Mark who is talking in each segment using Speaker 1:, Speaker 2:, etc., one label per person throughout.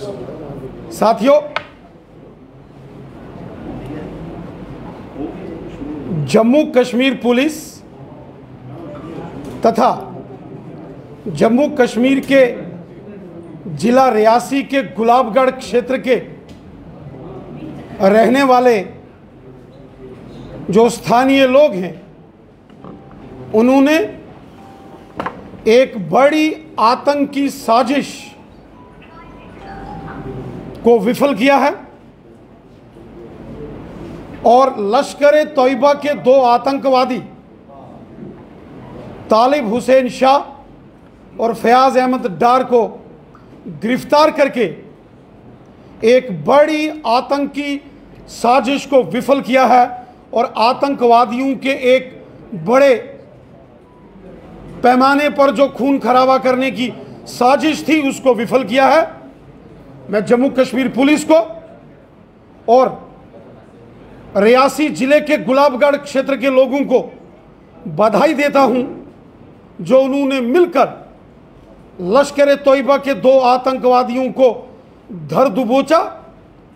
Speaker 1: साथियों, जम्मू कश्मीर पुलिस तथा जम्मू कश्मीर के जिला रियासी के गुलाबगढ़ क्षेत्र के रहने वाले जो स्थानीय लोग हैं, उन्होंने एक बड़ी आतंकी साजिश को विफल किया है और लश्कर-ए-तोयबा के 2 आतंकवादी तालिब हुसैन शाह और फयाज अहमद डार को गिरफ्तार करके एक बड़ी आतंकी साजिश को विफल किया है और आतंकवादियों के एक बड़े पैमाने पर जो खून खराबा करने की साजिश थी उसको विफल किया है। मैं जम्मू कश्मीर पुलिस को और रियासी जिले के गुलाबगढ़ क्षेत्र के लोगों को बधाई देता हूं, जो उन्होंने मिलकर लश्कर-ए-तोयबा के 2 आतंकवादियों को धर दबोचा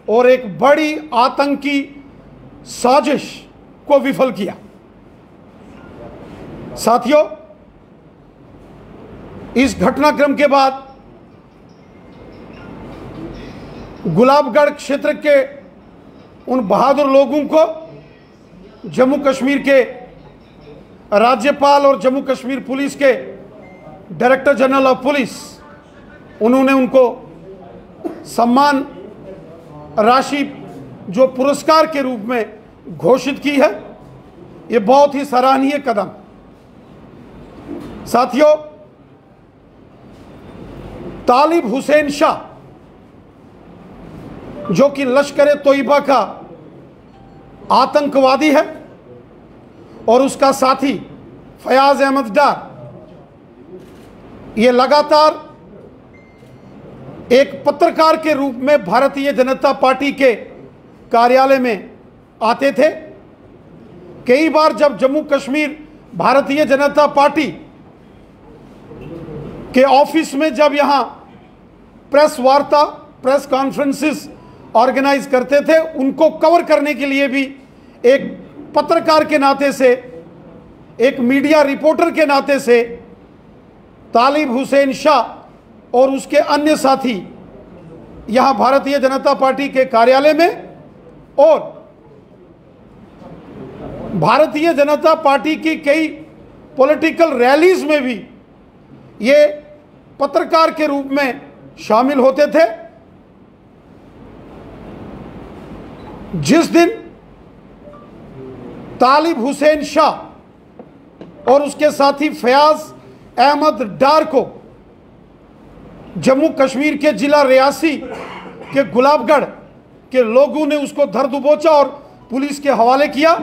Speaker 1: और एक बड़ी आतंकी साजिश को विफल किया। साथियों, इस घटनाक्रम के बाद गुलाबगढ़ क्षेत्र के उन बहादुर लोगों को जम्मू कश्मीर के राज्यपाल और जम्मू कश्मीर पुलिस के डायरेक्टर जनरल ऑफ पुलिस, उन्होंने उनको सम्मान राशि जो पुरस्कार के रूप में घोषित की है। ये बहुत ही सराहनीय कदम। साथियों, तालिब हुसैन शाह जो कि लश्कर-ए-तोयबा का आतंकवादी है और उसका साथी फयाज अहमद डार, ये लगातार एक पत्रकार के रूप में भारतीय जनता पार्टी के कार्यालय में आते थे। कई बार जब जम्मू कश्मीर भारतीय जनता पार्टी के ऑफिस में जब यहां प्रेस वार्ता, प्रेस कॉन्फ्रेंसेस ऑर्गेनाइज करते थे, उनको कवर करने के लिए भी एक पत्रकार के नाते से, एक मीडिया रिपोर्टर के नाते से तालिब हुसैन शाह और उसके अन्य साथी यहां भारतीय जनता पार्टी के कार्यालय में और भारतीय जनता पार्टी की कई पॉलिटिकल रैलीज में भी ये पत्रकार के रूप में शामिल होते थे। जिस दिन तालिब हुसैन शाह और उसके साथी फयाज अहमद डार को जम्मू कश्मीर के जिला रियासी के गुलाबगढ़ के लोगों ने उसको धर दबोचा और पुलिस के हवाले किया,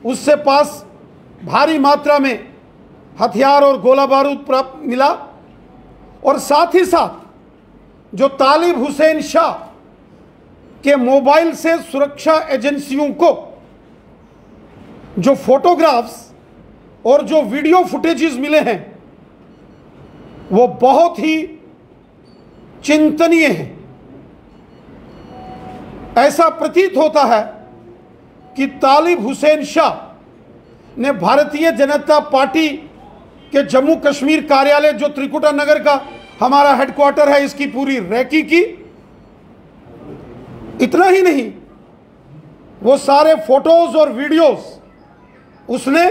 Speaker 1: उससे पास भारी मात्रा में हथियार और गोला बारूद प्राप्त मिला और साथ ही साथ जो तालिब हुसैन शाह के मोबाइल से सुरक्षा एजेंसियों को जो फोटोग्राफ्स और जो वीडियो फुटेजेस मिले हैं वो बहुत ही चिंतनीय हैं। ऐसा प्रतीत होता है कि तालिब हुसैन शाह ने भारतीय जनता पार्टी के जम्मू कश्मीर कार्यालय जो त्रिकुटा नगर का हमारा हेडक्वार्टर है, इसकी पूरी रैकी की। इतना ही नहीं, वो सारे फोटोज और वीडियोस उसने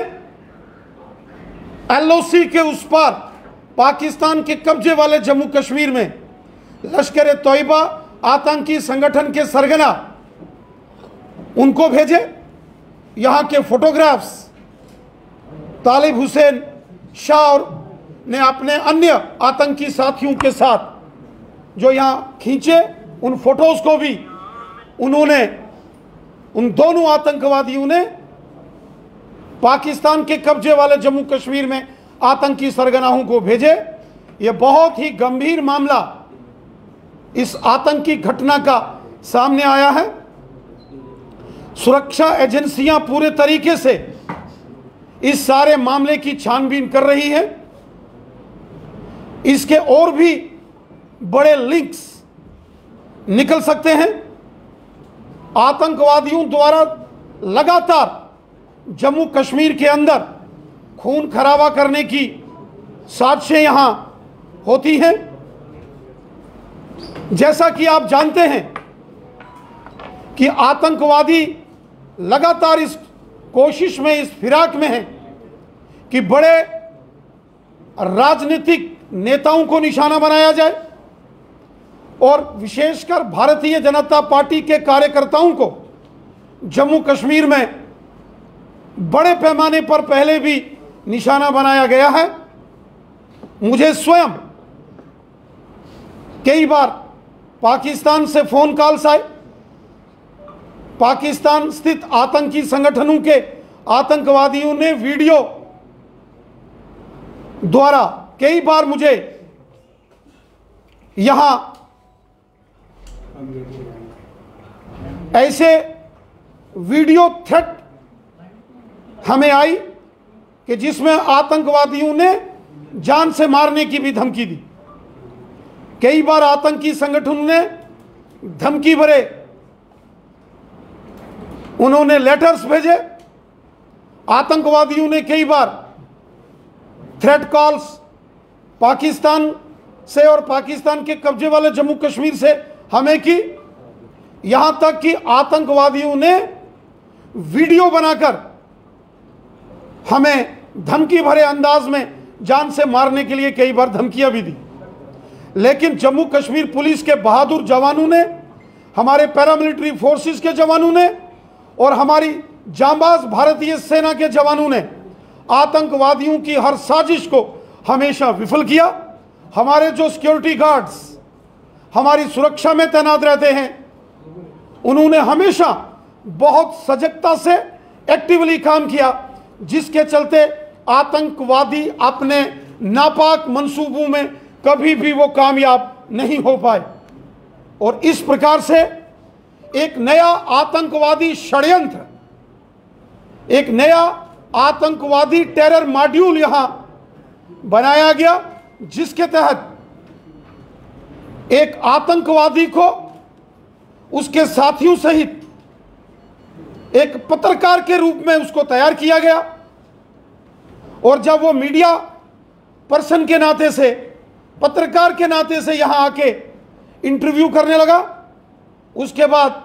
Speaker 1: एलओसी के उस पार पाकिस्तान के कब्जे वाले जम्मू कश्मीर में लश्कर-ए-तोयबा आतंकी संगठन के सरगना उनको भेजे। यहां के फोटोग्राफ्स तालिब हुसैन शाह ने अपने अन्य आतंकी साथियों के साथ जो यहां खींचे, उन फोटोज को भी उन्होंने, उन दोनों आतंकवादियों ने पाकिस्तान के कब्जे वाले जम्मू कश्मीर में आतंकी सरगनाओं को भेजे। यह बहुत ही गंभीर मामला इस आतंकी घटना का सामने आया है। सुरक्षा एजेंसियां पूरे तरीके से इस सारे मामले की छानबीन कर रही हैं। इसके और भी बड़े लिंक्स निकल सकते हैं। आतंकवादियों द्वारा लगातार जम्मू कश्मीर के अंदर खून खराबा करने की साजिशें यहां होती हैं। जैसा कि आप जानते हैं कि आतंकवादी लगातार इस कोशिश में, इस फिराक में हैं कि बड़े राजनीतिक नेताओं को निशाना बनाया जाए और विशेषकर भारतीय जनता पार्टी के कार्यकर्ताओं को जम्मू कश्मीर में बड़े पैमाने पर पहले भी निशाना बनाया गया है। मुझे स्वयं कई बार पाकिस्तान से फोन कॉल्स आए, पाकिस्तान स्थित आतंकी संगठनों के आतंकवादियों ने वीडियो द्वारा कई बार मुझे यहां ऐसे वीडियो थ्रेट हमें आई कि जिसमें आतंकवादियों ने जान से मारने की भी धमकी दी। कई बार आतंकी संगठन ने धमकी भरे उन्होंने लेटर्स भेजे। आतंकवादियों ने कई बार थ्रेट कॉल्स पाकिस्तान से और पाकिस्तान के कब्जे वाले जम्मू कश्मीर से हमें की। यहां तक कि आतंकवादियों ने वीडियो बनाकर हमें धमकी भरे अंदाज में जान से मारने के लिए कई बार धमकियां भी दी। लेकिन जम्मू कश्मीर पुलिस के बहादुर जवानों ने, हमारे पैरामिलिट्री फोर्सेस के जवानों ने और हमारी जांबाज भारतीय सेना के जवानों ने आतंकवादियों की हर साजिश को हमेशा विफल किया। हमारे जो सिक्योरिटी गार्ड्स हमारी सुरक्षा में तैनात रहते हैं, उन्होंने हमेशा बहुत सजगता से एक्टिवली काम किया, जिसके चलते आतंकवादी अपने नापाक मंसूबों में कभी भी वो कामयाब नहीं हो पाए। और इस प्रकार से एक नया आतंकवादी षड्यंत्र, एक नया आतंकवादी टेरर मॉड्यूल यहां बनाया गया, जिसके तहत एक आतंकवादी को उसके साथियों सहित एक पत्रकार के रूप में उसको तैयार किया गया। और जब वो मीडिया पर्सन के नाते से, पत्रकार के नाते से यहां आके इंटरव्यू करने लगा, उसके बाद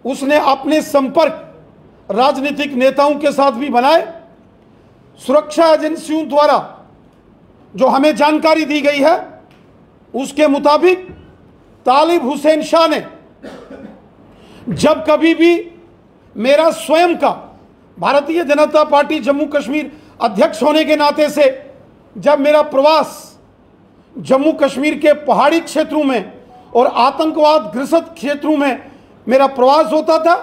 Speaker 1: उसने अपने संपर्क राजनीतिक नेताओं के साथ भी बनाए। सुरक्षा एजेंसियों द्वारा जो हमें जानकारी दी गई है, उसके मुताबिक तालिब हुसैन शाह ने जब कभी भी मेरा स्वयं का भारतीय जनता पार्टी जम्मू कश्मीर अध्यक्ष होने के नाते से जब मेरा प्रवास जम्मू कश्मीर के पहाड़ी क्षेत्रों में और आतंकवाद ग्रस्त क्षेत्रों में मेरा प्रवास होता था,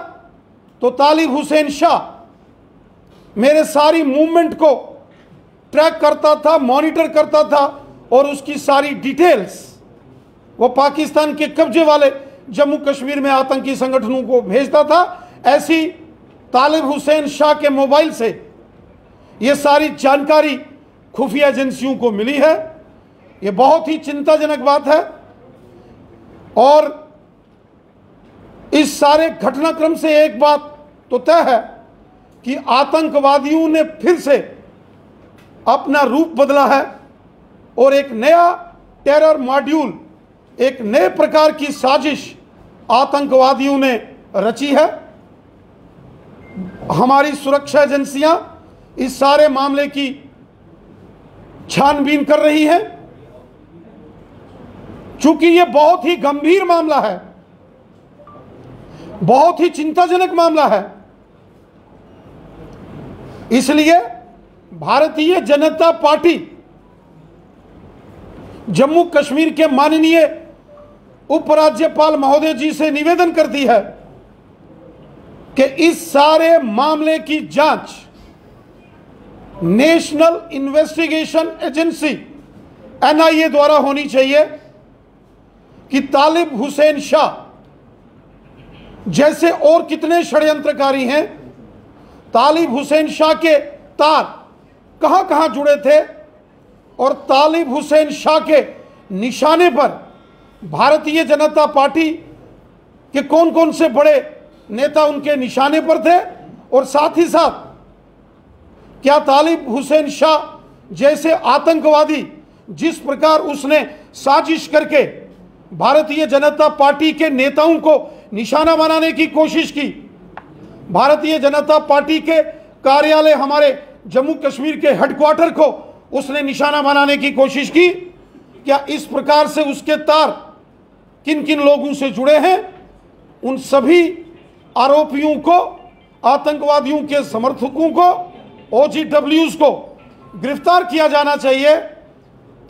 Speaker 1: तो तालिब हुसैन शाह मेरे सारी मूवमेंट को ट्रैक करता था, मॉनिटर करता था और उसकी सारी डिटेल्स वो पाकिस्तान के कब्जे वाले जम्मू कश्मीर में आतंकी संगठनों को भेजता था। ऐसी तालिब हुसैन शाह के मोबाइल से ये सारी जानकारी खुफिया एजेंसियों को मिली है। ये बहुत ही चिंताजनक बात है। और इस सारे घटनाक्रम से एक बात तो तय है कि आतंकवादियों ने फिर से अपना रूप बदला है और एक नया टेरर मॉड्यूल, एक नए प्रकार की साजिश आतंकवादियों ने रची है। हमारी सुरक्षा एजेंसियां इस सारे मामले की छानबीन कर रही हैं। चूंकि यह बहुत ही गंभीर मामला है, बहुत ही चिंताजनक मामला है, इसलिए भारतीय जनता पार्टी जम्मू कश्मीर के माननीय उपराज्यपाल महोदय जी से निवेदन करती है कि इस सारे मामले की जांच नेशनल इन्वेस्टिगेशन एजेंसी एनआईए द्वारा होनी चाहिए कि तालिब हुसैन शाह जैसे और कितने षड्यंत्रकारी हैं, तालिब हुसैन शाह के तार कहां कहां जुड़े थे और तालिब हुसैन शाह के निशाने पर भारतीय जनता पार्टी कि कौन कौन से बड़े नेता उनके निशाने पर थे, और साथ ही साथ क्या तालिब हुसैन शाह जैसे आतंकवादी जिस प्रकार उसने साजिश करके भारतीय जनता पार्टी के नेताओं को निशाना बनाने की कोशिश की, भारतीय जनता पार्टी के कार्यालय हमारे जम्मू कश्मीर के हेडक्वार्टर को उसने निशाना बनाने की कोशिश की, क्या इस प्रकार से उसके तार किन किन लोगों से जुड़े हैं, उन सभी आरोपियों को, आतंकवादियों के समर्थकों को, OGWs को गिरफ्तार किया जाना चाहिए,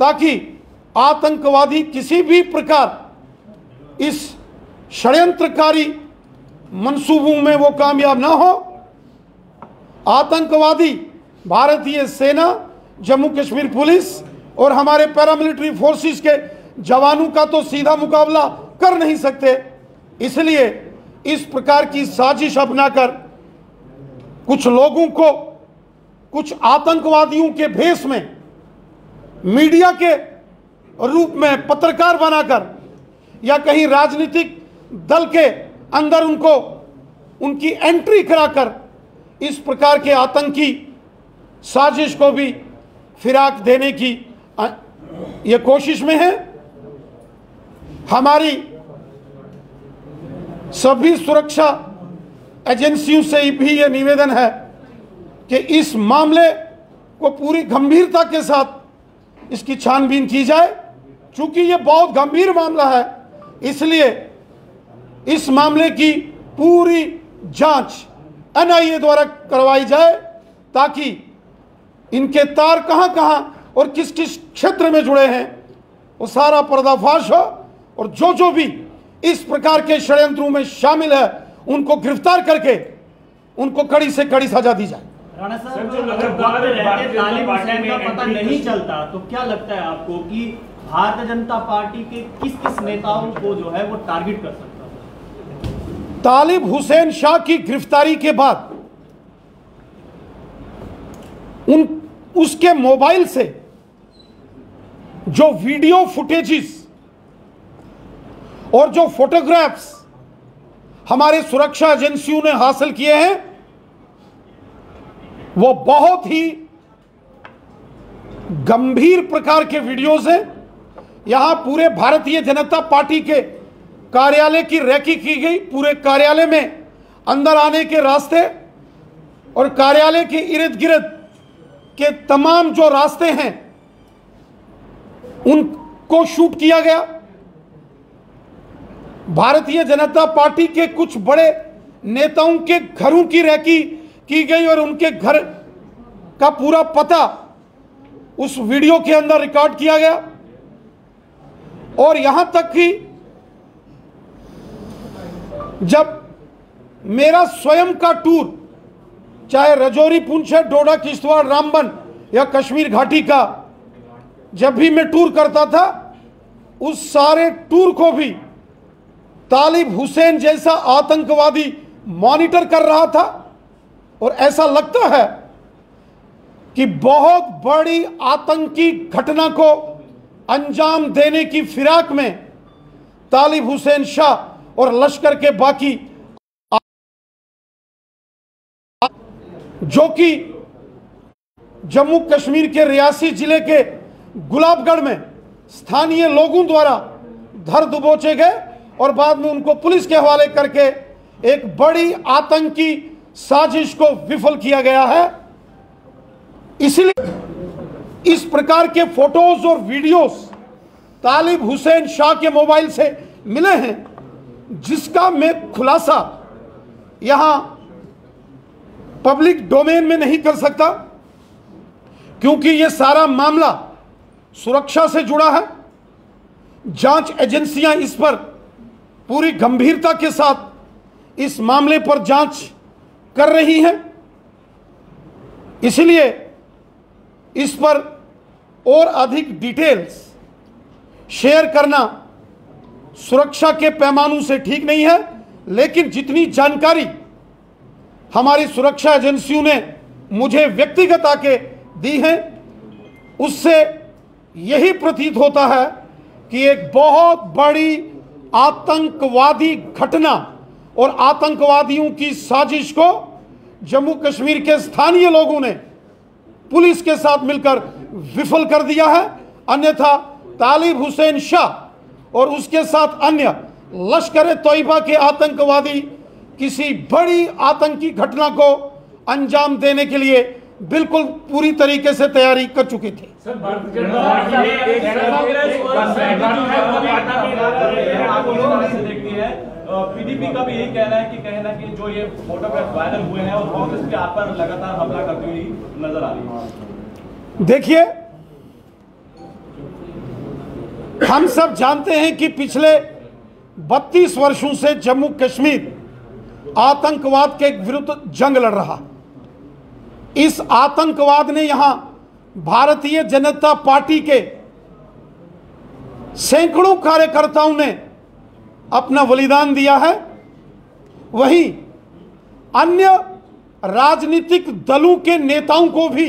Speaker 1: ताकि आतंकवादी किसी भी प्रकार इस षड्यंत्रकारी मंसूबों में वो कामयाब ना हो। आतंकवादी भारतीय सेना, जम्मू कश्मीर पुलिस और हमारे पैरामिलिट्री फोर्सेस के जवानों का तो सीधा मुकाबला कर नहीं सकते, इसलिए इस प्रकार की साजिश अपनाकर कुछ लोगों को कुछ आतंकवादियों के भेष में मीडिया के रूप में पत्रकार बनाकर या कहीं राजनीतिक दल के अंदर उनको उनकी एंट्री कराकर इस प्रकार के आतंकी साजिश को भी फिराक देने की ये कोशिश में है। हमारी सभी सुरक्षा एजेंसियों से भी ये निवेदन है कि इस मामले को पूरी गंभीरता के साथ इसकी छानबीन की जाए। चूंकि ये बहुत गंभीर मामला है, इसलिए इस मामले की पूरी जांच NIA द्वारा करवाई जाए, ताकि इनके तार कहां कहां और किस किस क्षेत्र में जुड़े हैं वो सारा पर्दाफाश हो, और जो भी इस प्रकार के षड्यंत्रों में शामिल है उनको गिरफ्तार करके उनको कड़ी से कड़ी सजा दी जाए।
Speaker 2: राणा साहब, अगर वक्त रहते तालिब हुसैन का पता नहीं चलता तो क्या लगता है आपको कि भारतीय जनता पार्टी के किस किस नेताओं को जो है वो टारगेट कर सकता है?
Speaker 1: तालिब हुसैन शाह की गिरफ्तारी के बाद उसके मोबाइल से जो वीडियो फुटेजेस और जो फोटोग्राफ्स हमारे सुरक्षा एजेंसियों ने हासिल किए हैं, वो बहुत ही गंभीर प्रकार के वीडियोस हैं। यहां पूरे भारतीय जनता पार्टी के कार्यालय की रैकी की गई, पूरे कार्यालय में अंदर आने के रास्ते और कार्यालय के इर्द गिर्द के तमाम जो रास्ते हैं उनको शूट किया गया। भारतीय जनता पार्टी के कुछ बड़े नेताओं के घरों की रैकी की गई और उनके घर का पूरा पता उस वीडियो के अंदर रिकॉर्ड किया गया। और यहां तक कि जब मेरा स्वयं का टूर, चाहे रजौरी, पुंछ, डोडा, किश्तवाड़, रामबन या कश्मीर घाटी का, जब भी मैं टूर करता था, उस सारे टूर को भी तालिब हुसैन जैसा आतंकवादी मॉनिटर कर रहा था। और ऐसा लगता है कि बहुत बड़ी आतंकी घटना को अंजाम देने की फिराक में तालिब हुसैन शाह और लश्कर के बाकी, जो कि जम्मू कश्मीर के रियासी जिले के गुलाबगढ़ में स्थानीय लोगों द्वारा धर दबोचे गए और बाद में उनको पुलिस के हवाले करके एक बड़ी आतंकी साजिश को विफल किया गया है। इसलिए इस प्रकार के फोटोज और वीडियोस तालिब हुसैन शाह के मोबाइल से मिले हैं, जिसका मैं खुलासा यहां पब्लिक डोमेन में नहीं कर सकता, क्योंकि यह सारा मामला सुरक्षा से जुड़ा है। जांच एजेंसियां इस पर पूरी गंभीरता के साथ इस मामले पर जांच कर रही हैं, इसलिए इस पर और अधिक डिटेल्स शेयर करना सुरक्षा के पैमानों से ठीक नहीं है। लेकिन जितनी जानकारी हमारी सुरक्षा एजेंसियों ने मुझे व्यक्तिगत आके दी है, उससे यही प्रतीत होता है कि एक बहुत बड़ी आतंकवादी घटना और आतंकवादियों की साजिश को जम्मू कश्मीर के स्थानीय लोगों ने पुलिस के साथ मिलकर विफल कर दिया है। अन्यथा तालिब हुसैन शाह और उसके साथ अन्य लश्कर तोयबा के आतंकवादी किसी बड़ी आतंकी घटना को अंजाम देने के लिए बिल्कुल पूरी तरीके से तैयारी कर चुके थे।
Speaker 3: पीडीपी का भी यही कहना है कि जो ये फोटोग्राफ वायरल हुए हैं और कांग्रेस के आप पर लगातार हमला करती हुई नजर आ रही है।
Speaker 1: देखिए, हम सब जानते हैं कि पिछले 32 वर्षों से जम्मू कश्मीर आतंकवाद के विरुद्ध जंग लड़ रहा। इस आतंकवाद ने यहां भारतीय जनता पार्टी के सैकड़ों कार्यकर्ताओं ने अपना बलिदान दिया है। वहीं अन्य राजनीतिक दलों के नेताओं को भी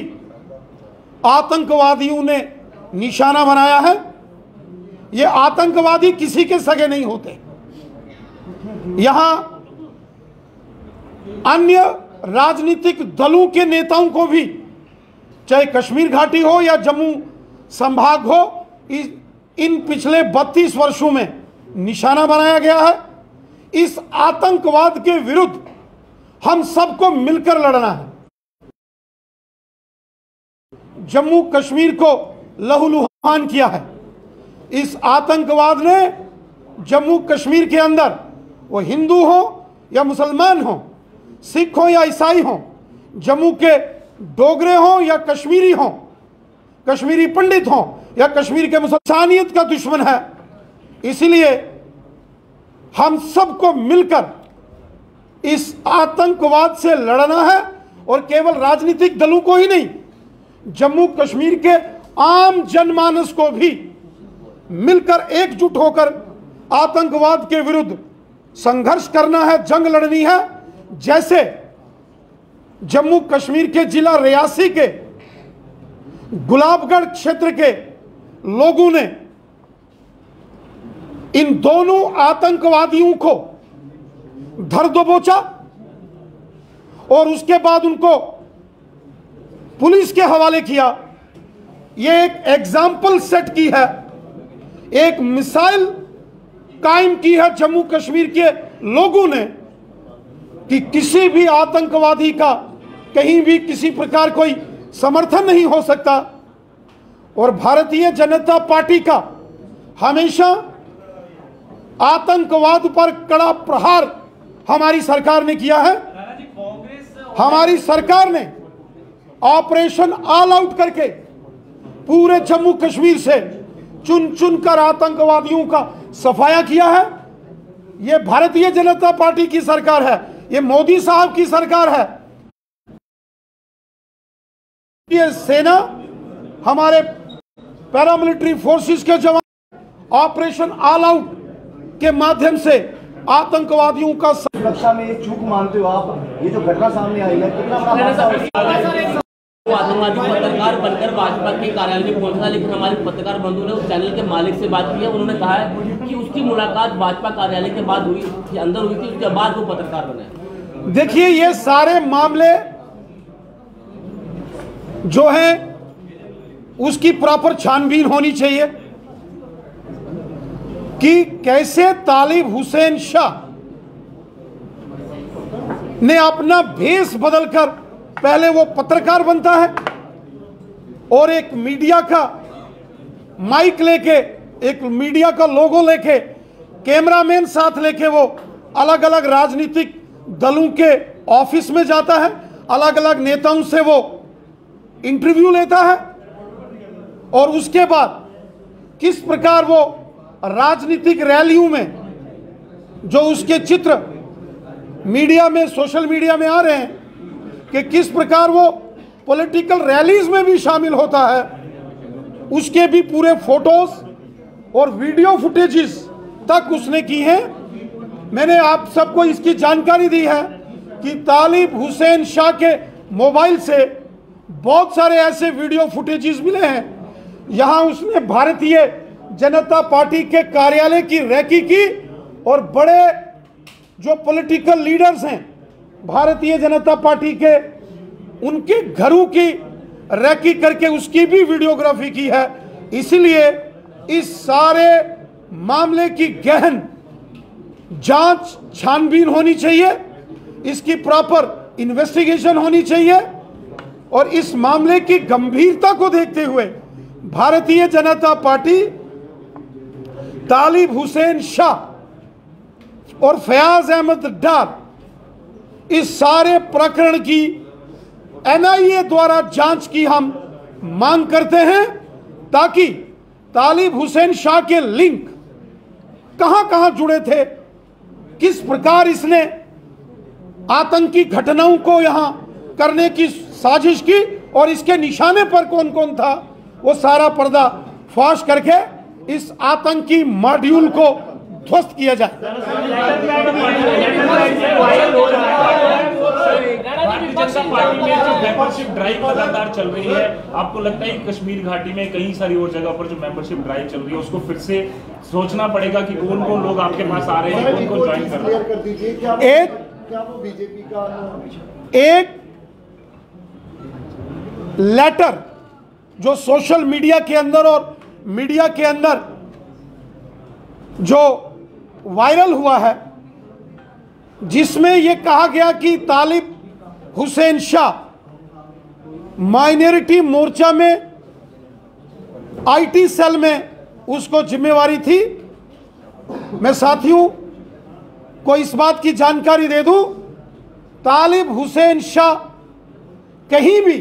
Speaker 1: आतंकवादियों ने निशाना बनाया है। ये आतंकवादी किसी के सगे नहीं होते। यहां अन्य राजनीतिक दलों के नेताओं को भी, चाहे कश्मीर घाटी हो या जम्मू संभाग हो, इन पिछले 32 वर्षों में निशाना बनाया गया है। इस आतंकवाद के विरुद्ध हम सबको मिलकर लड़ना है। जम्मू कश्मीर को लहूलुहान किया है इस आतंकवाद ने। जम्मू कश्मीर के अंदर वो हिंदू हो या मुसलमान हो, सिख हो या ईसाई हो, जम्मू के डोगरे हो या कश्मीरी हो, कश्मीरी पंडित हो या कश्मीर के मुसलमानियत का दुश्मन है। इसलिए हम सबको मिलकर इस आतंकवाद से लड़ना है। और केवल राजनीतिक दलों को ही नहीं, जम्मू कश्मीर के आम जनमानस को भी मिलकर एकजुट होकर आतंकवाद के विरुद्ध संघर्ष करना है, जंग लड़नी है। जैसे जम्मू कश्मीर के जिला रियासी के गुलाबगढ़ क्षेत्र के लोगों ने इन दोनों आतंकवादियों को धर दबोचा और उसके बाद उनको पुलिस के हवाले किया। यह एक एग्जाम्पल सेट की है, एक मिसाइल कायम की है जम्मू कश्मीर के लोगों ने कि किसी भी आतंकवादी का कहीं भी किसी प्रकार कोई समर्थन नहीं हो सकता। और भारतीय जनता पार्टी का हमेशा आतंकवाद पर कड़ा प्रहार हमारी सरकार ने किया है। हमारी सरकार ने ऑपरेशन ऑल आउट करके पूरे जम्मू कश्मीर से चुन चुन कर आतंकवादियों का सफाया किया है। यह भारतीय जनता पार्टी की सरकार है, ये मोदी साहब की सरकार है। ये सेना, हमारे पैरामिलिट्री फोर्सेस के जवान ऑपरेशन ऑल आउट के माध्यम से आतंकवादियों का
Speaker 4: सुरक्षा में एक चूक मानते हो आप? ये जो घटना सामने आई है कितना बड़ा
Speaker 5: आतंकवादी पत्रकार बनकर भाजपा के कार्यालय में पहुंचा, लेकिन हमारे पत्रकार बंधु ने उस चैनल के मालिक से बात की है। उन्होंने कहा है कि उसकी मुलाकात भाजपा कार्यालय के बाद हुई, अंदर हुई थी, उसके बाद वो पत्रकार बने।
Speaker 1: देखिए, ये सारे मामले जो है उसकी प्रॉपर छानबीन होनी चाहिए कि कैसे तालिब हुसैन शाह ने अपना भेष बदलकर पहले वो पत्रकार बनता है और एक मीडिया का माइक लेके, एक मीडिया का लोगो लेके, कैमरामैन साथ लेके वो अलग अलग राजनीतिक दलों के ऑफिस में जाता है, अलग अलग नेताओं से वो इंटरव्यू लेता है और उसके बाद किस प्रकार वो राजनीतिक रैलियों में जो उसके चित्र मीडिया में, सोशल मीडिया में आ रहे हैं कि किस प्रकार वो पॉलिटिकल रैलीज में भी शामिल होता है, उसके भी पूरे फोटोज और वीडियो फुटेजेस तक उसने की हैं। मैंने आप सबको इसकी जानकारी दी है कि तालिब हुसैन शाह के मोबाइल से बहुत सारे ऐसे वीडियो फुटेजेस मिले हैं। यहां उसने भारतीय जनता पार्टी के कार्यालय की रैकी की और बड़े जो पॉलिटिकल लीडर्स हैं भारतीय जनता पार्टी के, उनके घरों की रैकी करके उसकी भी वीडियोग्राफी की है। इसलिए इस सारे मामले की गहन जांच छानबीन होनी चाहिए, इसकी प्रॉपर इन्वेस्टिगेशन होनी चाहिए और इस मामले की गंभीरता को देखते हुए भारतीय जनता पार्टी तालिब हुसैन शाह और फयाज अहमद डार इस सारे प्रकरण की एनआईए द्वारा जांच की हम मांग करते हैं, ताकि तालिब हुसैन शाह के लिंक कहां कहां जुड़े थे, किस प्रकार इसने आतंकी घटनाओं को यहां करने की साजिश की और इसके निशाने पर कौन कौन था, वो सारा पर्दा फाश करके इस आतंकी मॉड्यूल को ध्वस्त किया जाए।
Speaker 3: भारतीय जनता पार्टी में जो मेंबरशिप ड्राइव लगातार चल रही है, आपको लगता है कि कश्मीर घाटी में कई सारी और जगह पर जो मेंबरशिप ड्राइव चल रही है उसको फिर से सोचना पड़ेगा कि कौन कौन लोग आपके पास आ रहे हैं, कौन कौन ज्वाइन कर रहे हैं?
Speaker 1: एक लेटर जो सोशल मीडिया के अंदर और मीडिया के अंदर जो वायरल हुआ है, जिसमें यह कहा गया कि तालिब हुसैन शाह माइनॉरिटी मोर्चा में आईटी सेल में उसको जिम्मेवारी थी। मैं साथियों को इस बात की जानकारी दे दूं, तालिब हुसैन शाह कहीं भी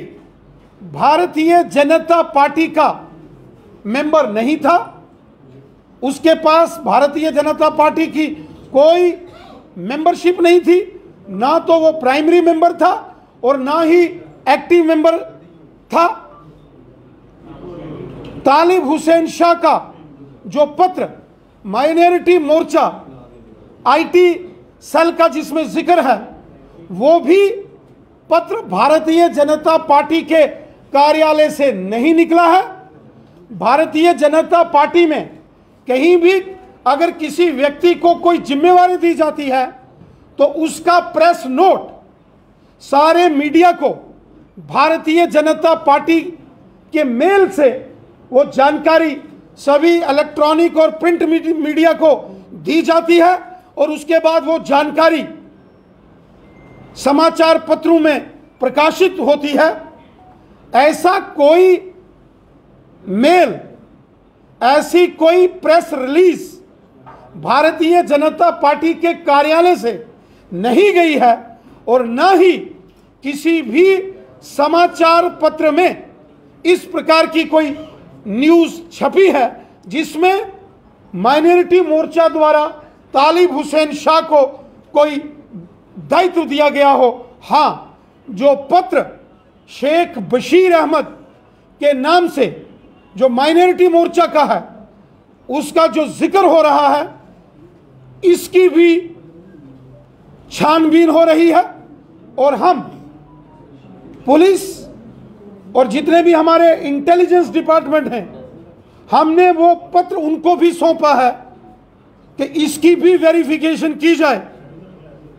Speaker 1: भारतीय जनता पार्टी का मेंबर नहीं था। उसके पास भारतीय जनता पार्टी की कोई मेंबरशिप नहीं थी, ना तो वो प्राइमरी मेंबर था और ना ही एक्टिव मेंबर था। तालिब हुसैन शाह का जो पत्र माइनॉरिटी मोर्चा आईटी सेल का जिसमें जिक्र है, वो भी पत्र भारतीय जनता पार्टी के कार्यालय से नहीं निकला है। भारतीय जनता पार्टी में कहीं भी अगर किसी व्यक्ति को कोई जिम्मेवारी दी जाती है तो उसका प्रेस नोट सारे मीडिया को भारतीय जनता पार्टी के मेल से वो जानकारी सभी इलेक्ट्रॉनिक और प्रिंट मीडिया को दी जाती है और उसके बाद वो जानकारी समाचार पत्रों में प्रकाशित होती है। ऐसा कोई मेल, ऐसी कोई press release Bharatiya Janata party के कार्यालय से नहीं गई है और न ही किसी भी समाचार पत्र में इस प्रकार की कोई न्यूज़ छपी है जिसमें माइनॉरिटी मोर्चा द्वारा तालिब हुसैन शाह को कोई दायित्व दिया गया हो। हाँ, जो पत्र शेख बशीर अहमद के नाम से जो माइनॉरिटी मोर्चा का है, उसका जो जिक्र हो रहा है, इसकी भी छानबीन हो रही है और हम पुलिस और जितने भी हमारे इंटेलिजेंस डिपार्टमेंट हैं, हमने वो पत्र उनको भी सौंपा है कि इसकी भी वेरिफिकेशन की जाए।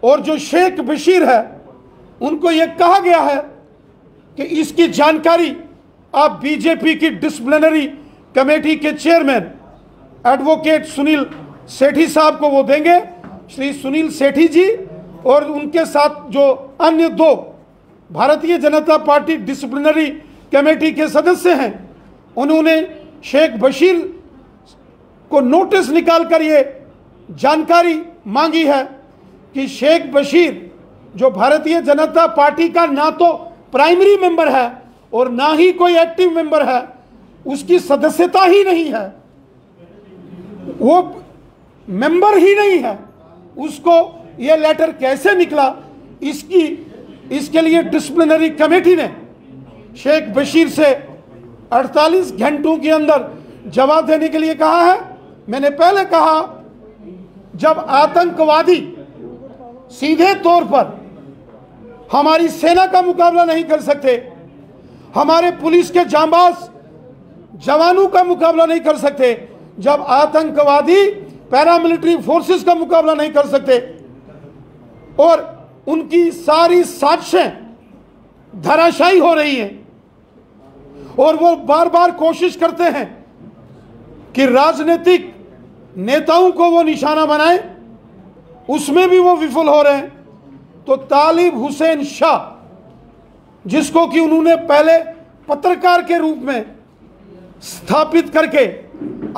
Speaker 1: और जो शेख बशीर है, उनको ये कहा गया है कि इसकी जानकारी आप बीजेपी की डिसिप्लिनरी कमेटी के चेयरमैन एडवोकेट सुनील सेठी साहब को वो देंगे। श्री सुनील सेठी जी और उनके साथ जो अन्य दो Bharatiya Janata party disciplinary committee के सदस्य हैं, उन्होंने शेख बशीर को नोटिस निकालकर ये जानकारी मांगी है कि शेख बशीर जो भारतीय जनता पार्टी का ना तो प्राइमरी मेंबर है और ना ही कोई एक्टिव मेंबर है, उसकी सदस्यता ही नहीं है, वो मेंबर ही नहीं है, उसको ये लेटर कैसे निकला, इसके लिए डिसिप्लिनरी कमेटी ने शेख बशीर से 48 घंटों के अंदर जवाब देने के लिए कहा है। मैंने पहले कहा, जब आतंकवादी सीधे तौर पर हमारी सेना का मुकाबला नहीं कर सकते, हमारे पुलिस के जांबाज जवानों का मुकाबला नहीं कर सकते, जब आतंकवादी पैरामिलिट्री फोर्सेस का मुकाबला नहीं कर सकते और उनकी सारी साजिशें धराशायी हो रही हैं और वो बार बार कोशिश करते हैं कि राजनीतिक नेताओं को वो निशाना बनाए, उसमें भी वो विफल हो रहे हैं। तो तालिब हुसैन शाह, जिसको कि उन्होंने पहले पत्रकार के रूप में स्थापित करके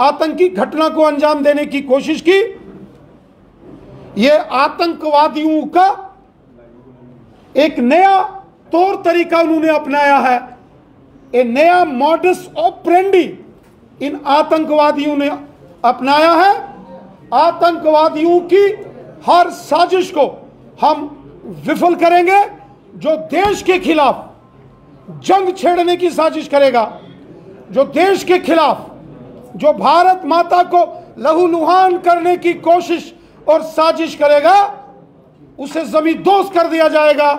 Speaker 1: आतंकी घटना को अंजाम देने की कोशिश की, ये आतंकवादियों का एक नया तौर तरीका उन्होंने अपनाया है, एक नया मॉडस ऑपरेंडी इन आतंकवादियों ने अपनाया है। आतंकवादियों की हर साजिश को हम विफल करेंगे। जो देश के खिलाफ जंग छेड़ने की साजिश करेगा, जो देश के खिलाफ, जो भारत माता को लहूलुहान करने की कोशिश और साजिश करेगा, उसे जमींदोज कर दिया जाएगा,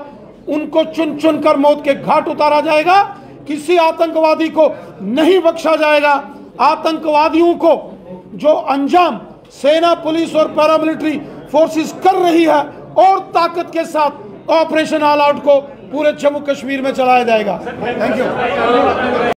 Speaker 1: उनको चुन चुन कर मौत के घाट उतारा जाएगा। किसी आतंकवादी को नहीं बख्शा जाएगा। आतंकवादियों को जो अंजाम सेना, पुलिस और पैरामिलिट्री फोर्सेस कर रही है और ताकत के साथ ऑपरेशन ऑल आउट को पूरे जम्मू कश्मीर में चलाया जाएगा। Thank you.